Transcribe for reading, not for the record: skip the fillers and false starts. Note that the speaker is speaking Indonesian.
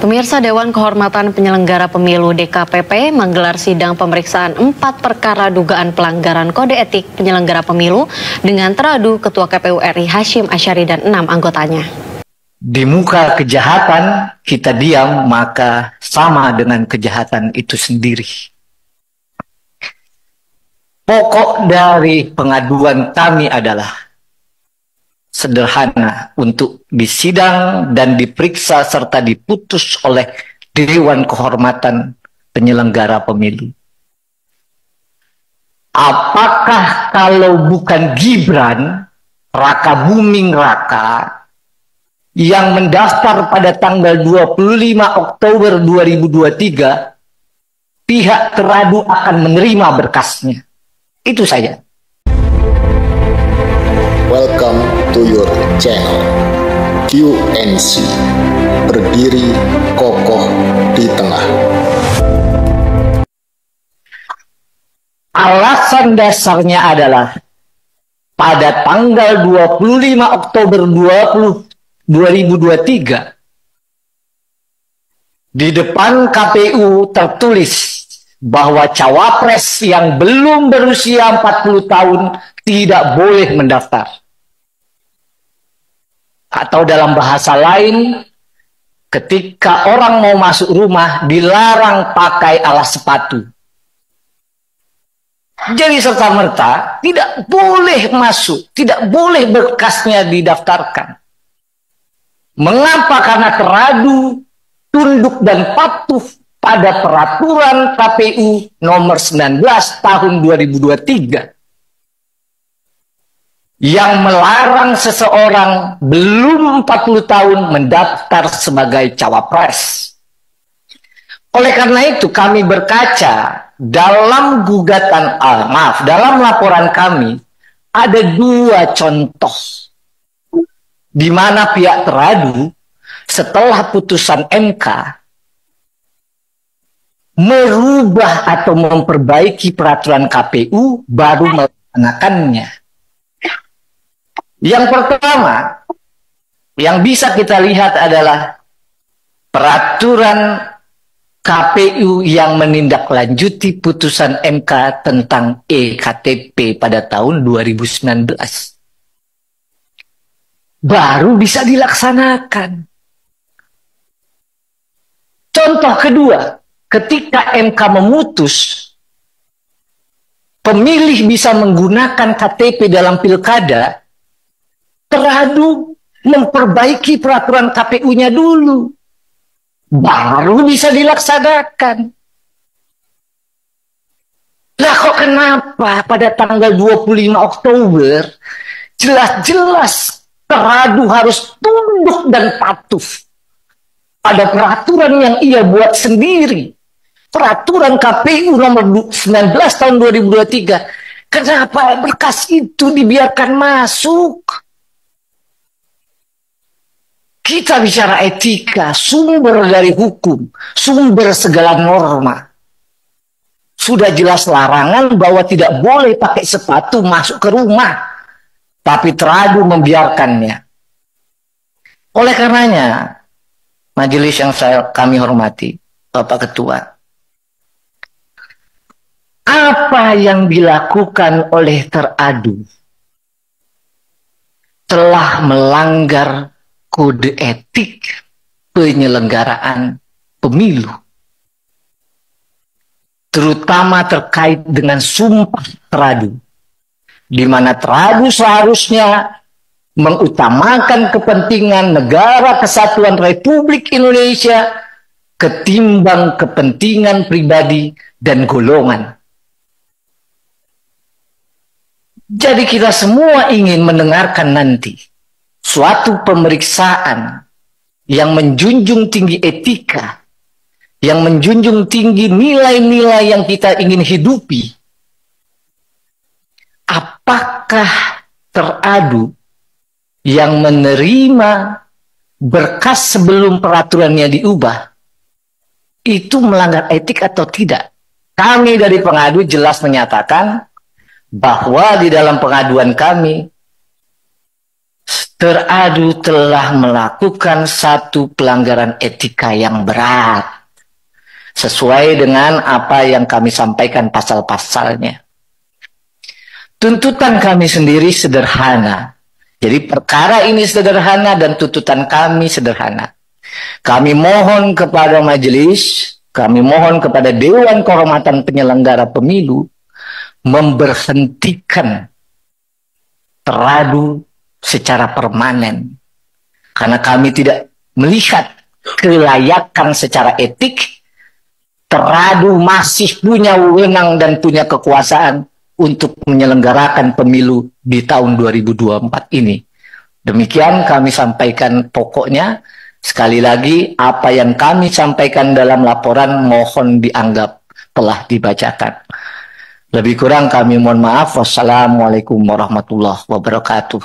Pemirsa, Dewan Kehormatan Penyelenggara Pemilu DKPP menggelar sidang pemeriksaan 4 perkara dugaan pelanggaran kode etik penyelenggara pemilu dengan teradu Ketua KPU RI Hashim Asyari dan 6 anggotanya. Di muka kejahatan kita diam, maka sama dengan kejahatan itu sendiri. Pokok dari pengaduan kami adalah sederhana, untuk disidang dan diperiksa serta diputus oleh Dewan Kehormatan Penyelenggara Pemilu. Apakah kalau bukan Gibran Raka Buming Raka yang mendaftar pada tanggal 25 Oktober 2023, pihak teradu akan menerima berkasnya? Itu saja. Welcome to your channel QNC, berdiri kokoh di tengah. Alasan dasarnya adalah pada tanggal 25 Oktober 2023 di depan KPU tertulis bahwa cawapres yang belum berusia 40 tahun tidak boleh mendaftar. Atau dalam bahasa lain, ketika orang mau masuk rumah dilarang pakai alas sepatu. Jadi serta-merta tidak boleh masuk, tidak boleh berkasnya didaftarkan. Mengapa? Karena teradu, tunduk dan patuh pada peraturan KPU nomor 19 tahun 2023 yang melarang seseorang belum 40 tahun mendaftar sebagai cawapres. Oleh karena itu kami berkaca dalam dalam laporan kami ada 2 contoh di mana pihak teradu setelah putusan MK merubah atau memperbaiki peraturan KPU baru melaksanakannya. Yang pertama yang bisa kita lihat adalah peraturan KPU yang menindaklanjuti putusan MK tentang EKTP pada tahun 2019. Baru bisa dilaksanakan. Contoh kedua, ketika MK memutus pemilih bisa menggunakan KTP dalam pilkada, teradu memperbaiki peraturan KPU-nya dulu, baru bisa dilaksanakan. Lah kok kenapa pada tanggal 25 Oktober jelas-jelas teradu harus tunduk dan patuh pada peraturan yang ia buat sendiri, peraturan KPU nomor 19 tahun 2023. Kenapa berkas itu dibiarkan masuk? Kita bicara etika, sumber dari hukum, sumber segala norma. Sudah jelas larangan bahwa tidak boleh pakai sepatu masuk ke rumah, tapi teradu membiarkannya. Oleh karenanya, majelis yang kami hormati, Bapak Ketua, apa yang dilakukan oleh teradu telah melanggar kode etik penyelenggaraan pemilu, terutama terkait dengan sumpah teradu, di mana teradu seharusnya mengutamakan kepentingan negara kesatuan Republik Indonesia ketimbang kepentingan pribadi dan golongan. Jadi kita semua ingin mendengarkan nanti suatu pemeriksaan yang menjunjung tinggi etika, yang menjunjung tinggi nilai-nilai yang kita ingin hidupi. Apakah teradu yang menerima berkas sebelum peraturannya diubah itu melanggar etik atau tidak? Kami dari pengadu jelas menyatakan bahwa di dalam pengaduan kami teradu telah melakukan satu pelanggaran etika yang berat sesuai dengan apa yang kami sampaikan pasal-pasalnya. Tuntutan kami sendiri sederhana. Jadi perkara ini sederhana dan tuntutan kami sederhana. Kami mohon kepada majelis, kami mohon kepada Dewan Kehormatan Penyelenggara Pemilu memberhentikan teradu secara permanen. Karena kami tidak melihat kelayakan secara etik, teradu masih punya wewenang dan punya kekuasaan untuk menyelenggarakan pemilu di tahun 2024 ini. Demikian kami sampaikan pokoknya. Sekali lagi, apa yang kami sampaikan dalam laporan mohon dianggap telah dibacakan. Lebih kurang kami mohon maaf. Wassalamualaikum warahmatullahi wabarakatuh.